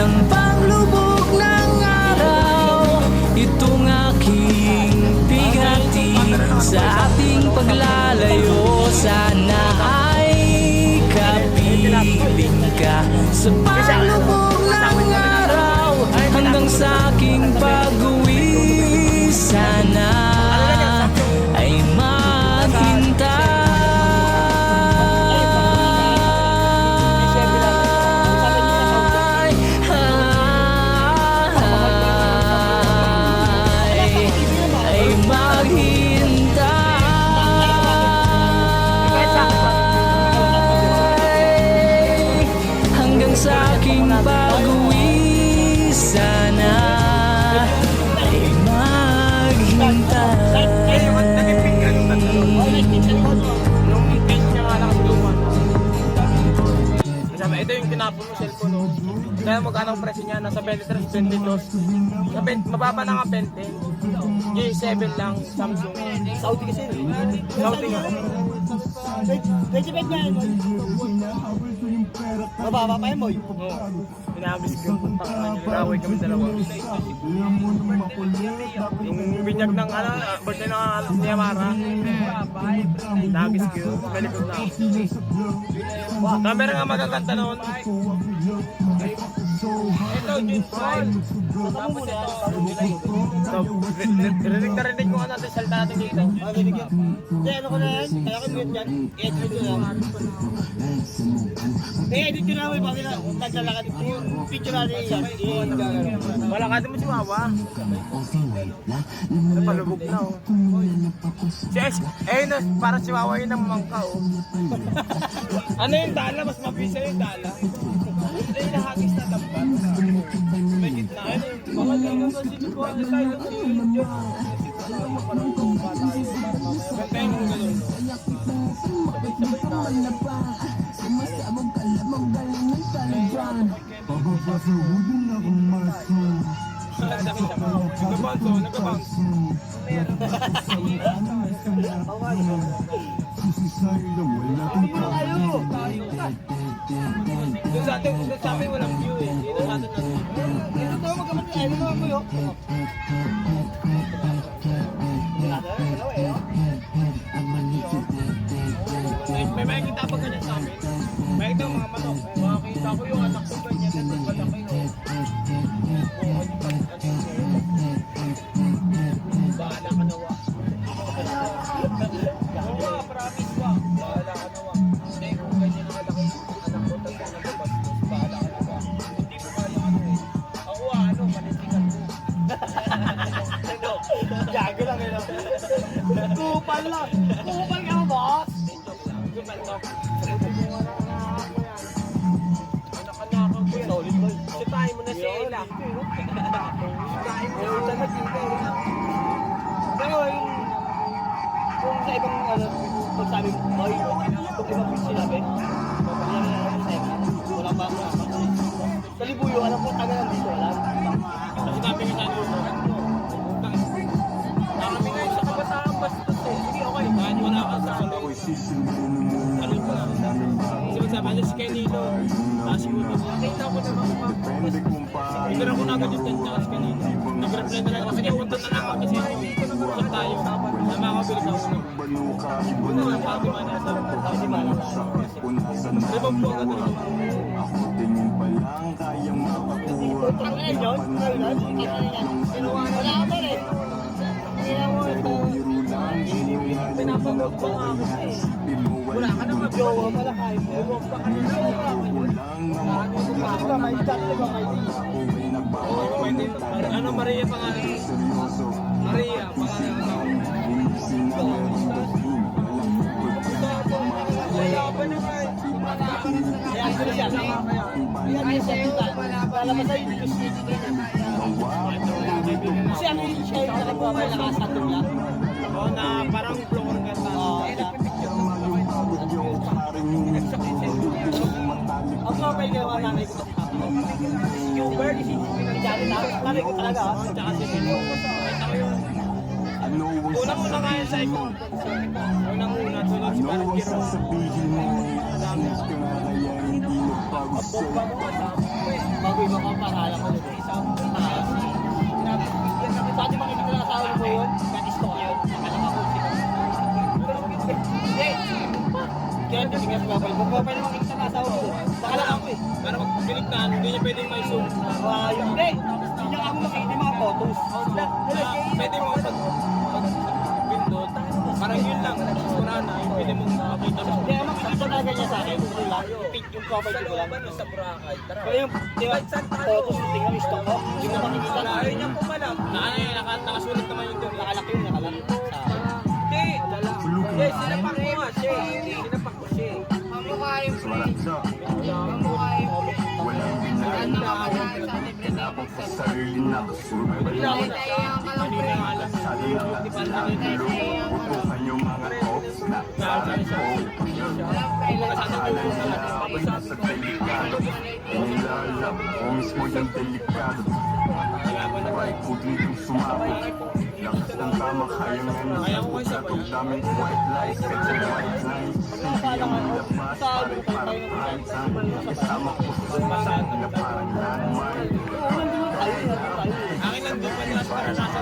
hanggang paglubog ng araw. Itong aking bigati sa ating paglalayo. Sana ay kapiling ka sa paglubog ng araw hanggang sa aking pag-uwi. Sana ay maghintay. Sa aking pag-uwi, sana ay maghintay. Ito yung tinapon mo cellphone, no? Kaya magkano ang presyo niya? Nasa 23, 22. Mababa na nga 20. G7 lang, Samsung. Saudi kasi. Saudi nga. 25 nga yun. Mababa pa yun, Moy. Oo. Pinabis ko. Nagaway kami dalawa. Yung binyag ng birthday ng ni Amara. Nagis ko. Galikod na ako. Camera nga magaganda noon. Ito, June Paul. Tapos ito. Rinig na rinig ko natin salta natin dito. Hindi, ano ko na yan? Kaya ko mute yan. I-edit ko lang. I-edit ko na mo yung pagkina. Kung naglalakad ito yung picture natin yan. Wala ka din mo si Wawa. Napalubog na oh. Parang si Wawa yun ang mangka oh. Ano yung dala? Mas mabisa yung dala. Hindi yung nahagis na dampat. May gitna. Baka lang naman sino po ang tayo ng silid yun. Parang tumpa tayo. Gantay mo gano'n. Sabay tayo. Nagkabanso. Doon sa amin walang view eh. Dito sa atin lang. Ito to, magkapatid. Ano naman mo yun? May makikita pa ganyan sa amin. Makikita ang mga manok. Makikita ko yung anak ko ganyan. Ito malaki no. Bahala ka na wa. Oo nga, promise wa. Bahala ka na wa. Hindi kung ganyan ang malaki anak ko talaga nagpapastos. Bahala ka na wa. Hindi ko kaya ano eh. Ako panindigan ko. Gago lang yun. Kupal lang. Kupal ka mo, boss. Anak-anakan ko yan. Sitahin mo na si Ella. Sitahin mo na siya. Pero kung sa ibang pagsabi mo, Moy, kung ibang pitch sinabi, papalyan na naman sa eka. Wala pa ako naman. Sa Libuyo, alam ko taga lang dito, alam. Kasi sabi nga sa luto. Nakami ngayon sa kabataan bastos eh. Sige, okay. Kahit wala ka sa ano. Ano ko lang. Kasi sabi niya si Kenilo. Tapos ko dito. Nakita ko naman mga Ibira ko na agad yung tensya kasi kanina. Nag-reply na lang ako. Sige, punta na lang ako kasi usap tayo. Na makakabilis ako. Una lang sabi man na sa sabi man na. Rebang po agad ako. Ang ngayon yun, wala ka pa rin. Kaya mo ito, Pinapanood ko nga ako eh. Wala ka naman. jowa pala kahit mo. Ewan pa kanina. Ano ba, may chat ba kayo? Oo, may din. Ano Maria pangalan? Maria pangalan. Laban na kayo. Kaya ano siya? Kaya siya, lalabas sa'yo, kasi ano yung siya yung nakagawa may nakasatong lang. Oo, na parang floor ka sa... Ang mga may ginawa nanay ko kasi kapag. Yung bird, sinjari na. Nanay ko talaga. Tsaka si Milo. Kita ko yun. Unang-una nga yun sa ikaw. Unang-una, sunod si parang Giro. Madami. Abog pa mo kasama. Bago yung mga nakakala ko dito. Sa ating mga ibig na asawa mo yun, kanisto ko yun, anak ako sila. Hindi. Kaya ito, sige, profile mo. Profile mo kita na asawa mo. Nakalak ako eh. Para magpilit na, hindi niya pwedeng may zoom. Hindi. Hindi niya ako makikita yung mga photos. Pwede mo pindot, parang yun lang, wala na, pwede mong makita mo. Hindi, ang makikita talaga niya sa akin, yun lang, yung profile ko lang. Sa Boracay, tara. Pero yung, di ba, photos, tingnan mo yung stock ko, hindi mo makikita na. Ayaw niya pumalak. Nakasulat naman yung doon. Nakalak yun, nakalak. Hindi, sinapak ko nga siya. Sinapak ko siya. Lakas ng tama, kaya nga nakatog daming white lies, kasi white lines. Hindi ang labas, parang kasama ko sa masang na parang landmine. Akin lang doon pa para nasa